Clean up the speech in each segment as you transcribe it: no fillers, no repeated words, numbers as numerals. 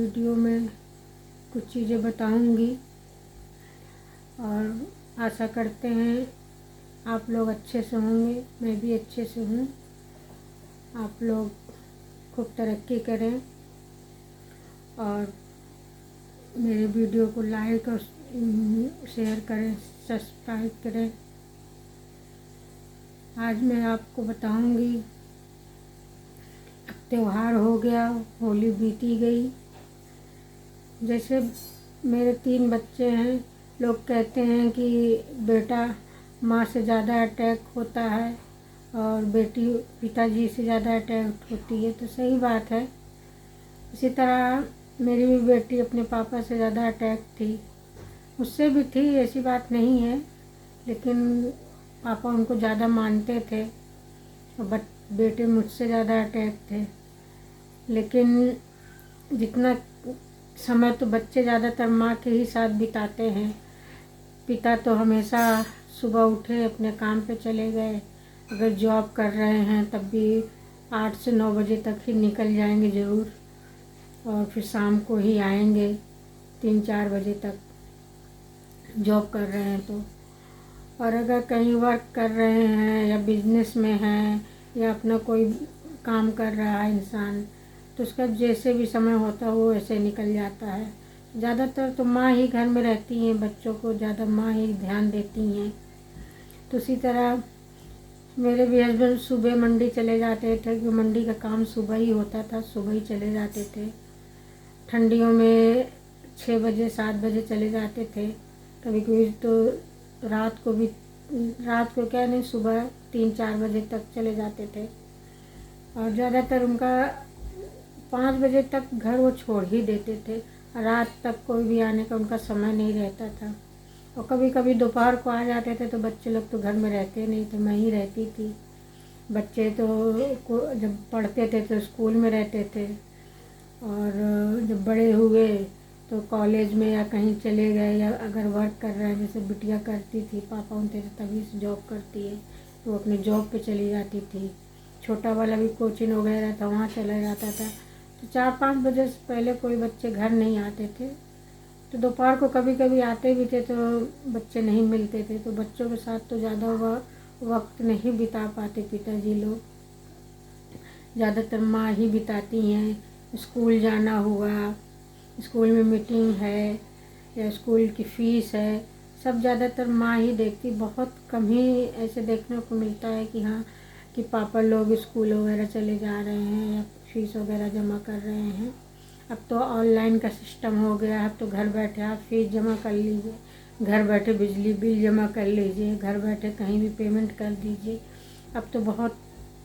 Video में कुछ चीज़ें बताऊंगी और आशा करते हैं आप लोग अच्छे से होंगे, मैं भी अच्छे से हूँ। आप लोग खूब तरक्की करें और मेरे वीडियो को लाइक और शेयर करें, सब्सक्राइब करें। आज मैं आपको बताऊंगी, अब त्योहार हो गया, होली बीती गई। जैसे मेरे 3 बच्चे हैं, लोग कहते हैं कि बेटा माँ से ज़्यादा अटैक होता है और बेटी पिताजी से ज़्यादा अटैक होती है, तो सही बात है। इसी तरह मेरी भी बेटी अपने पापा से ज़्यादा अटैक थी, मुझसे भी थी, ऐसी बात नहीं है, लेकिन पापा उनको ज़्यादा मानते थे और बेटे मुझसे ज़्यादा अटैक थे। लेकिन जितना समय तो बच्चे ज़्यादातर माँ के ही साथ बिताते हैं। पिता तो हमेशा सुबह उठे अपने काम पे चले गए, अगर जॉब कर रहे हैं तब भी 8 से 9 बजे तक ही निकल जाएंगे ज़रूर, और फिर शाम को ही आएंगे 3-4 बजे तक, जॉब कर रहे हैं तो। और अगर कहीं वर्क कर रहे हैं या बिजनेस में हैं या अपना कोई काम कर रहा है इंसान, तो उसका जैसे भी समय होता है वो ऐसे निकल जाता है। ज़्यादातर तो माँ ही घर में रहती हैं, बच्चों को ज़्यादा माँ ही ध्यान देती हैं। तो इसी तरह मेरे भी हस्बैंड सुबह मंडी चले जाते थे, क्योंकि मंडी का काम सुबह ही होता था, सुबह ही चले जाते थे। ठंडियों में 6 बजे 7 बजे चले जाते थे, कभी कभी तो रात को क्या नहीं, सुबह 3-4 बजे तक चले जाते थे। और ज़्यादातर उनका 5 बजे तक घर वो छोड़ ही देते थे, रात तक कोई भी आने का उनका समय नहीं रहता था। और कभी कभी दोपहर को आ जाते थे, तो बच्चे लोग तो घर में रहते नहीं थे, मैं ही रहती थी। बच्चे तो जब पढ़ते थे तो स्कूल में रहते थे, और जब बड़े हुए तो कॉलेज में या कहीं चले गए, या अगर वर्क कर रहे हैं, जैसे बिटिया करती थी, पापा उनके तभी से जॉब करती है तो वो अपने जॉब पे चली जाती थी। छोटा वाला भी कोचिंग वगैरह था, वहाँ चला जाता था। तो 4-5 बजे से पहले कोई बच्चे घर नहीं आते थे। तो दोपहर को कभी कभी आते भी थे तो बच्चे नहीं मिलते थे, तो बच्चों के साथ तो ज़्यादा वक्त नहीं बिता पाते पिताजी लोग, ज़्यादातर माँ ही बिताती हैं। स्कूल जाना हुआ, स्कूल में मीटिंग है या स्कूल की फ़ीस है, सब ज़्यादातर माँ ही देखती। बहुत कम ही ऐसे देखने को मिलता है कि हाँ, कि पापा लोग स्कूल वगैरह चले जा रहे हैं या फीस वगैरह जमा कर रहे हैं। अब तो ऑनलाइन का सिस्टम हो गया है, अब तो घर बैठे आप फीस जमा कर लीजिए, घर बैठे बिजली बिल जमा कर लीजिए, घर बैठे कहीं भी पेमेंट कर दीजिए। अब तो बहुत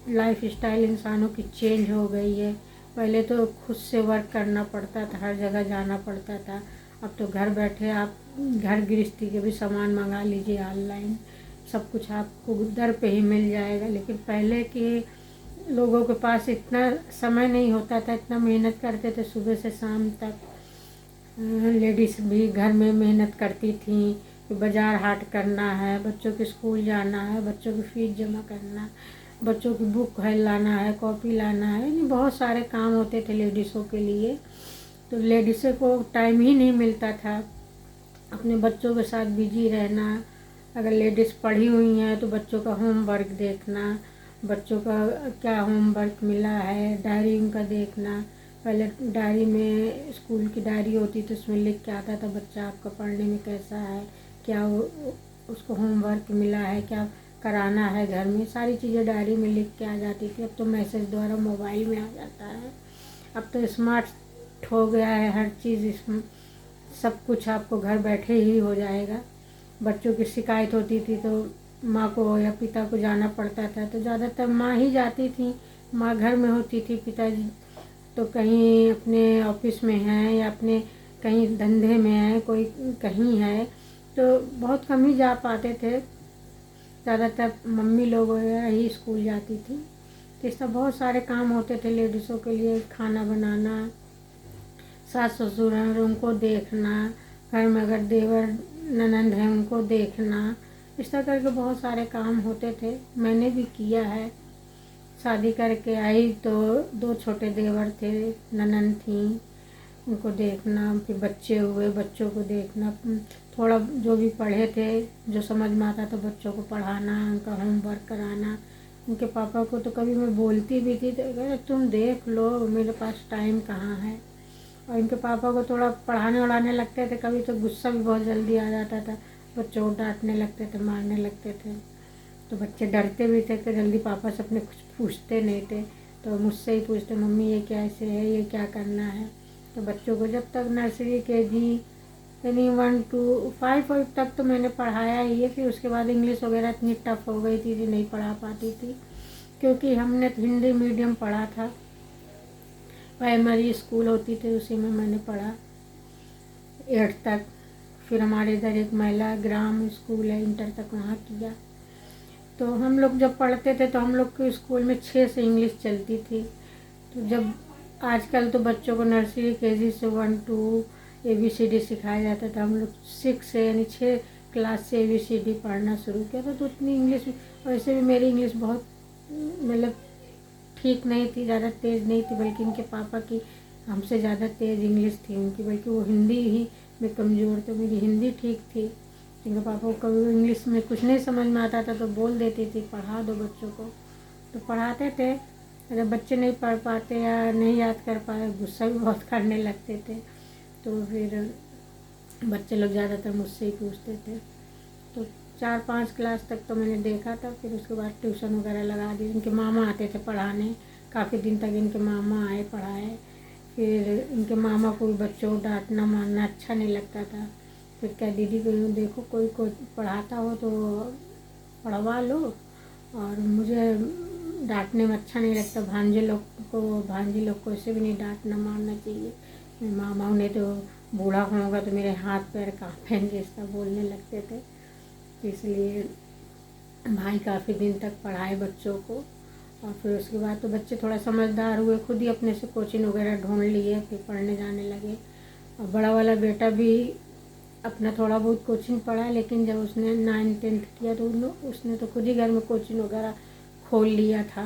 लाइफ स्टाइल इंसानों की चेंज हो गई है। पहले तो खुद से वर्क करना पड़ता था, हर जगह जाना पड़ता था। अब तो घर बैठे आप घर गृहस्थी के भी सामान मंगा लीजिए ऑनलाइन, सब कुछ आपको दर पे ही मिल जाएगा। लेकिन पहले के लोगों के पास इतना समय नहीं होता था, इतना मेहनत करते थे सुबह से शाम तक। लेडीज़ भी घर में मेहनत करती थी कि बाज़ार हाट करना है, बच्चों के स्कूल जाना है, बच्चों की फ़ीस जमा करना, बच्चों की बुक है लाना है, कॉपी लाना है, यानी बहुत सारे काम होते थे लेडीज़ों के लिए। तो लेडीज़ों को टाइम ही नहीं मिलता था अपने बच्चों के साथ बिजी रहना। अगर लेडीज़ पढ़ी हुई हैं तो बच्चों का होमवर्क देखना, बच्चों का क्या होमवर्क मिला है, डायरी उनका देखना। पहले डायरी में स्कूल की डायरी होती तो उसमें लिख के आता था बच्चा आपका पढ़ने में कैसा है, क्या उसको होमवर्क मिला है, क्या कराना है घर में, सारी चीज़ें डायरी में लिख के आ जाती थी। अब तो मैसेज द्वारा मोबाइल में आ जाता है। अब तो स्मार्ट हो गया है हर चीज़, इसमें सब कुछ आपको घर बैठे ही हो जाएगा। बच्चों की शिकायत होती थी तो माँ को या पिता को जाना पड़ता था, तो ज़्यादातर माँ ही जाती थी, माँ घर में होती थी। पिताजी तो कहीं अपने ऑफिस में हैं या अपने कहीं धंधे में हैं, कोई कहीं है, तो बहुत कम ही जा पाते थे। ज़्यादातर मम्मी लोग वगैरह ही स्कूल जाती थी। तो इस तरह बहुत सारे काम होते थे लेडीज़ों के लिए, खाना बनाना, सास ससुर हैं उनको देखना, घर में अगर देवर ननंद हैं उनको देखना, इस तरह करके बहुत सारे काम होते थे। मैंने भी किया है। शादी करके आई तो 2 छोटे देवर थे, ननंद थी, उनको देखना, फिर बच्चे हुए, बच्चों को देखना, थोड़ा जो भी पढ़े थे जो समझ में आता था बच्चों को पढ़ाना, उनका होमवर्क कराना। उनके पापा को तो कभी मैं बोलती भी थी तो कहते तुम देख लो, मेरे पास टाइम कहाँ है। और इनके पापा को थोड़ा पढ़ाने उड़ाने लगते थे, कभी तो गुस्सा भी बहुत जल्दी आ जाता था, बच्चों को डांटने लगते थे, मारने लगते थे। तो बच्चे डरते भी थे कि जल्दी पापा से अपने कुछ पूछते नहीं थे, तो मुझसे ही पूछते मम्मी ये कैसे है, ये क्या करना है। तो बच्चों को जब तक नर्सरी KG यानी 1 to 5 तक तो मैंने पढ़ाया ही है। फिर उसके बाद इंग्लिश वगैरह इतनी टफ हो गई थी कि नहीं पढ़ा पाती थी, क्योंकि हमने हिंदी मीडियम पढ़ा था। प्राइमरी स्कूल होती थी उसी में मैंने पढ़ा 8 तक। फिर हमारे इधर एक महिला ग्राम स्कूल है, इंटर तक वहाँ किया। तो हम लोग जब पढ़ते थे तो हम लोग के स्कूल में 6 से इंग्लिश चलती थी। तो जब आजकल तो बच्चों को नर्सरी KG से 1 to ABCD सिखाया जाता था, हम लोग 6 से यानी 6 क्लास से ABCD पढ़ना शुरू किया था। तो उतनी इंग्लिश, वैसे भी मेरी इंग्लिश बहुत मतलब ठीक नहीं थी, ज़्यादा तेज़ नहीं थी, बल्कि इनके पापा की हमसे ज़्यादा तेज़ इंग्लिश थी उनकी, बल्कि वो हिंदी ही में कमज़ोर, तो मेरी हिंदी ठीक थी। इनके पापा को कभी इंग्लिश में कुछ नहीं समझ में आता था तो बोल देती थी पढ़ा दो बच्चों को, तो पढ़ाते थे। अगर बच्चे नहीं पढ़ पाते या नहीं याद कर पाए, गुस्सा भी बहुत करने लगते थे। तो फिर बच्चे लोग ज़्यादातर मुझसे ही पूछते थे। तो 4-5 क्लास तक तो मैंने देखा था। फिर उसके बाद ट्यूशन वगैरह लगा दी। इनके मामा आते थे पढ़ाने, काफ़ी दिन तक इनके मामा आए पढ़ाए। फिर इनके मामा को भी बच्चों को डांटना मारना अच्छा नहीं लगता था। फिर क्या दीदी को देखो कोई पढ़ाता हो तो पढ़वा लो, और मुझे डांटने में अच्छा नहीं लगता, भांजी लोग को ऐसे भी नहीं डांटना मारना चाहिए। मामा उन्हें तो बूढ़ा होगा तो मेरे हाथ पैर कांपेंगे, ऐसा बोलने लगते थे। तो इसलिए भाई काफ़ी दिन तक पढ़ाए बच्चों को। और फिर उसके बाद तो बच्चे थोड़ा समझदार हुए, खुद ही अपने से कोचिंग वगैरह ढूंढ लिए, फिर पढ़ने जाने लगे। और बड़ा वाला बेटा भी अपना थोड़ा बहुत कोचिंग पढ़ा, लेकिन जब उसने 9th-10th किया तो उसने तो खुद ही घर में कोचिंग वगैरह खोल लिया था।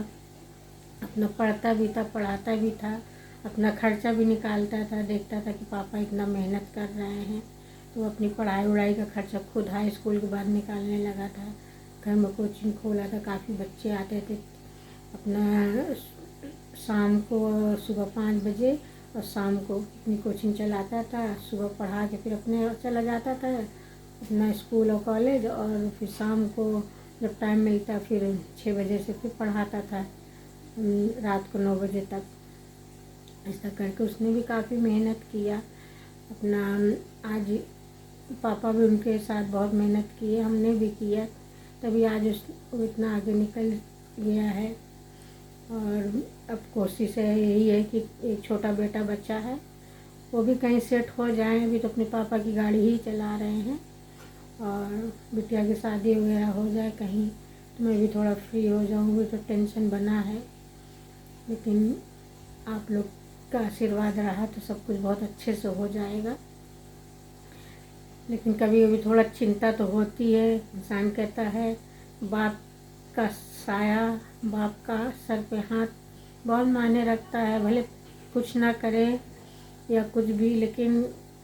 अपना पढ़ता भी था, पढ़ाता भी था, अपना खर्चा भी निकालता था, देखता था कि पापा इतना मेहनत कर रहे हैं, तो अपनी पढ़ाई वढ़ाई का खर्चा खुद हाई स्कूल के बाद निकालने लगा था। घर में कोचिंग खोला था, काफ़ी बच्चे आते थे। अपना शाम को सुबह 5 बजे और शाम को अपनी कोचिंग चलाता था, सुबह पढ़ा के फिर अपने चला जाता था अपना स्कूल और कॉलेज, और फिर शाम को जब टाइम मिलता फिर 6 बजे से फिर पढ़ाता था रात को 9 बजे तक। ऐसा करके उसने भी काफ़ी मेहनत किया अपना। आज पापा भी उनके साथ बहुत मेहनत किए, हमने भी किया, तभी आज वो इतना आगे निकल गया है। और अब कोशिश है यही है कि एक छोटा बेटा बच्चा है, वो भी कहीं सेट हो जाए। अभी तो अपने पापा की गाड़ी ही चला रहे हैं, और बिटिया की शादी वगैरह हो जाए कहीं तो मैं भी थोड़ा फ्री हो जाऊँगी, तो टेंशन बना है। लेकिन आप लोग का आशीर्वाद रहा तो सब कुछ बहुत अच्छे से हो जाएगा। लेकिन कभी कभी थोड़ा चिंता तो होती है, इंसान कहता है बाप का साया, बाप का सर पे हाथ बहुत मायने रखता है। भले कुछ ना करे या कुछ भी, लेकिन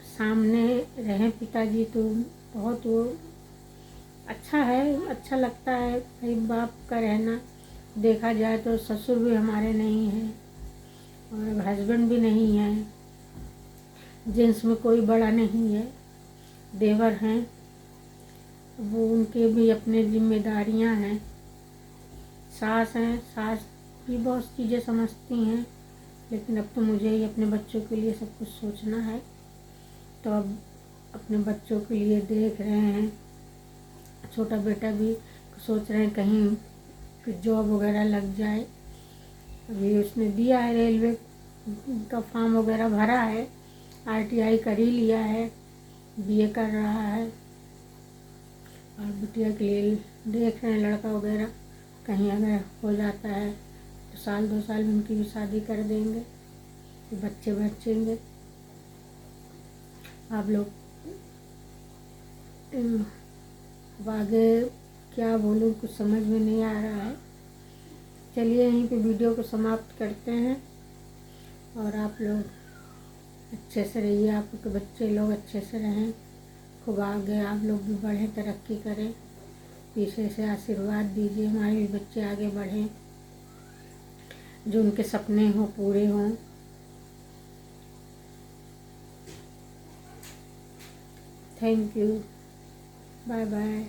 सामने रहें पिताजी तो बहुत वो अच्छा है, अच्छा लगता है भाई बाप का रहना। देखा जाए तो ससुर भी हमारे नहीं हैं और हस्बैंड भी नहीं है, जेंट्स में कोई बड़ा नहीं है, देवर हैं, वो उनके भी अपने जिम्मेदारियां हैं। सास हैं, सास भी बहुत चीज़ें समझती हैं, लेकिन अब तो मुझे ही अपने बच्चों के लिए सब कुछ सोचना है। तो अब अपने बच्चों के लिए देख रहे हैं। छोटा बेटा भी सोच रहे हैं कहीं जॉब वगैरह लग जाए। अभी उसने दिया है, रेलवे का फॉर्म वगैरह भरा है, ITI कर ही लिया है, BA कर रहा है। और बिटिया के लिए देख रहे हैं लड़का वगैरह, कहीं अगर हो जाता है तो 1-2 साल में उनकी भी शादी कर देंगे, तो बच्चे बचेंगे। आप लोग अब आगे क्या बोलूँ, कुछ समझ में नहीं आ रहा है। चलिए यहीं पे वीडियो को समाप्त करते हैं, और आप लोग अच्छे से रहिए, आपके बच्चे लोग अच्छे से रहें, खूब आगे आप लोग भी बढ़ें, तरक्की करें। पीछे से आशीर्वाद दीजिए, हमारे भी बच्चे आगे बढ़ें, जो उनके सपने हों पूरे हों। Thank you, bye bye.